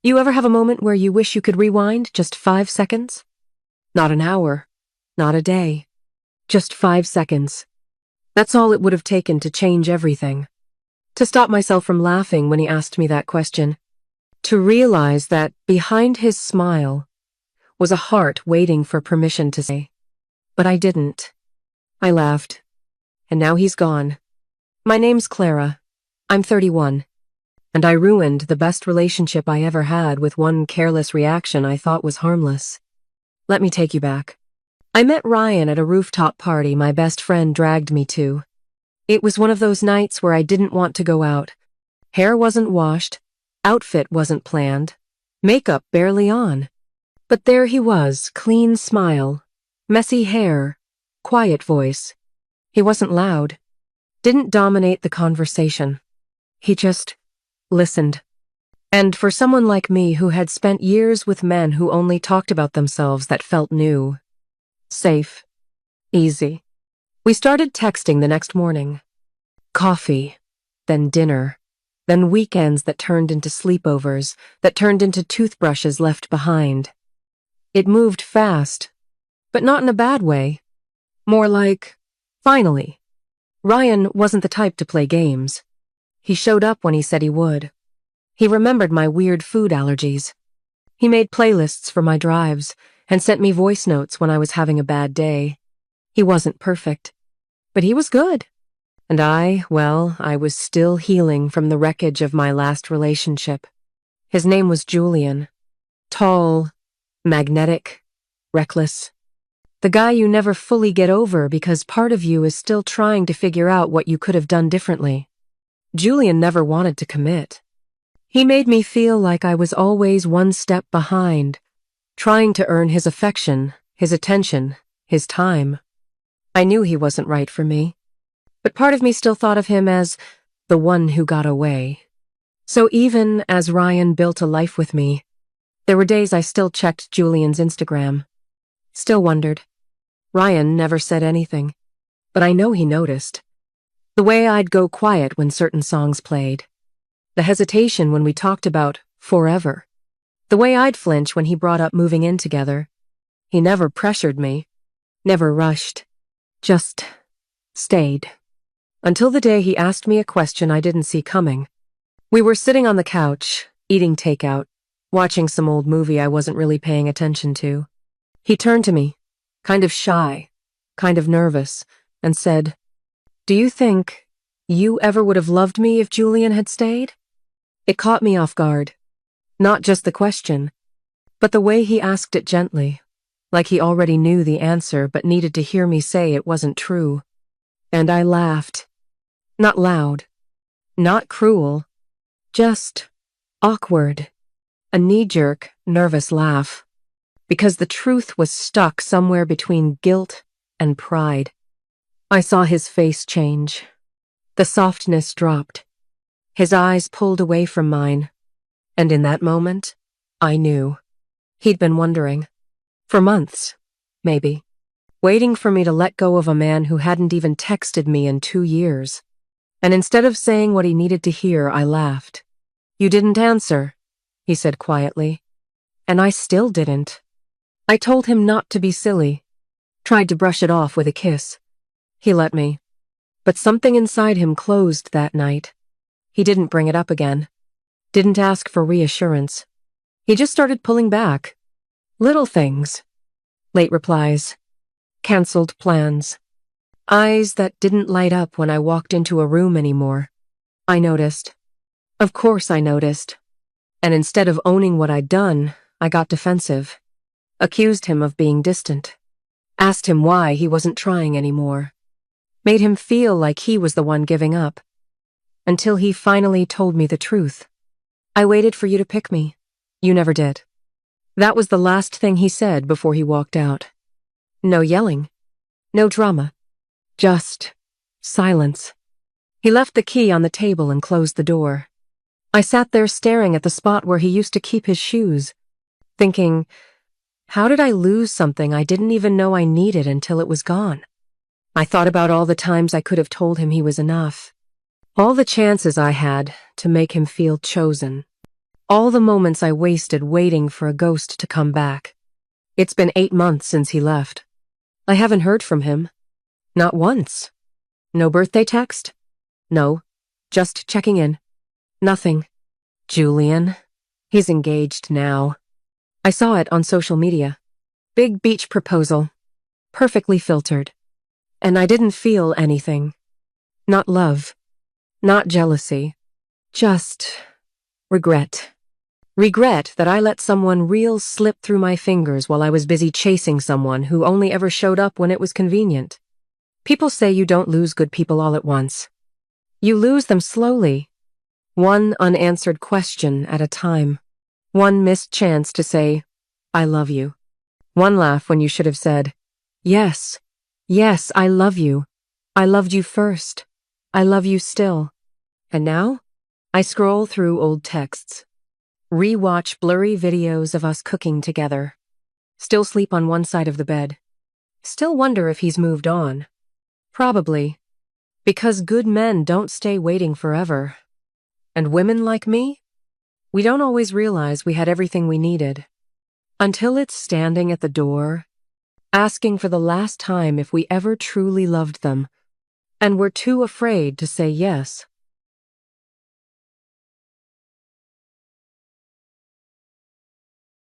You ever have a moment where you wish you could rewind just 5 seconds? Not an hour, not a day, just 5 seconds. That's all it would have taken to change everything. To stop myself from laughing when he asked me that question. To realize that behind his smile was a heart waiting for permission to say. But I didn't. I laughed. And now he's gone. My name's Clara. I'm 31. And I ruined the best relationship I ever had with one careless reaction I thought was harmless. Let me take you back. I met Ryan at a rooftop party my best friend dragged me to. It was one of those nights where I didn't want to go out. Hair wasn't washed, outfit wasn't planned, makeup barely on. But there he was, clean smile, messy hair, quiet voice. He wasn't loud, didn't dominate the conversation. He just listened. And for someone like me who had spent years with men who only talked about themselves, that felt new. Safe. Easy. We started texting the next morning. Coffee, then dinner, then weekends that turned into sleepovers, that turned into toothbrushes left behind. It moved fast, but not in a bad way. More like, finally. Ryan wasn't the type to play games. He showed up when he said he would. He remembered my weird food allergies. He made playlists for my drives and sent me voice notes when I was having a bad day. He wasn't perfect, but he was good. And I was still healing from the wreckage of my last relationship. His name was Julian. Tall, magnetic, reckless. The guy you never fully get over because part of you is still trying to figure out what you could have done differently. Julian never wanted to commit. He made me feel like I was always one step behind, trying to earn his affection, his attention, his time. I knew he wasn't right for me, but part of me still thought of him as the one who got away. So even as Ryan built a life with me, there were days I still checked Julian's Instagram. Still wondered. Ryan never said anything, but I know he noticed. The way I'd go quiet when certain songs played. The hesitation when we talked about forever. The way I'd flinch when he brought up moving in together. He never pressured me, never rushed, just stayed. Until the day he asked me a question I didn't see coming. We were sitting on the couch, eating takeout, watching some old movie I wasn't really paying attention to. He turned to me, kind of shy, kind of nervous, and said, "Do you think you ever would have loved me if Julian had stayed?" It caught me off guard. Not just the question, but the way he asked it gently, like he already knew the answer but needed to hear me say it wasn't true. And I laughed. Not loud, not cruel, just awkward. A knee-jerk, nervous laugh. Because the truth was stuck somewhere between guilt and pride. I saw his face change. The softness dropped. His eyes pulled away from mine. And in that moment, I knew. He'd been wondering. For months, maybe. Waiting for me to let go of a man who hadn't even texted me in 2 years. And instead of saying what he needed to hear, I laughed. "You didn't answer," he said quietly. And I still didn't. I told him not to be silly. Tried to brush it off with a kiss. He let me. But something inside him closed that night. He didn't bring it up again. Didn't ask for reassurance. He just started pulling back. Little things. Late replies. Cancelled plans. Eyes that didn't light up when I walked into a room anymore. I noticed. Of course I noticed. And instead of owning what I'd done, I got defensive. Accused him of being distant. Asked him why he wasn't trying anymore. Made him feel like he was the one giving up. Until he finally told me the truth. "I waited for you to pick me. You never did." That was the last thing he said before he walked out. No yelling. No drama. Just silence. He left the key on the table and closed the door. I sat there staring at the spot where he used to keep his shoes, thinking, how did I lose something I didn't even know I needed until it was gone? I thought about all the times I could have told him he was enough. All the chances I had to make him feel chosen. All the moments I wasted waiting for a ghost to come back. It's been 8 months since he left. I haven't heard from him. Not once. No birthday text? No. Just checking in. Nothing. Julian. He's engaged now. I saw it on social media. Big beach proposal. Perfectly filtered. And I didn't feel anything. Not love. Not jealousy. Just regret. Regret that I let someone real slip through my fingers while I was busy chasing someone who only ever showed up when it was convenient. People say you don't lose good people all at once. You lose them slowly. One unanswered question at a time. One missed chance to say, I love you. One laugh when you should have said, yes, yes, I love you. I loved you first. I love you still. And now, I scroll through old texts. Re-watch blurry videos of us cooking together. Still sleep on one side of the bed. Still wonder if he's moved on. Probably. Because good men don't stay waiting forever. And women like me? We don't always realize we had everything we needed. Until it's standing at the door, asking for the last time if we ever truly loved them, and we're too afraid to say yes.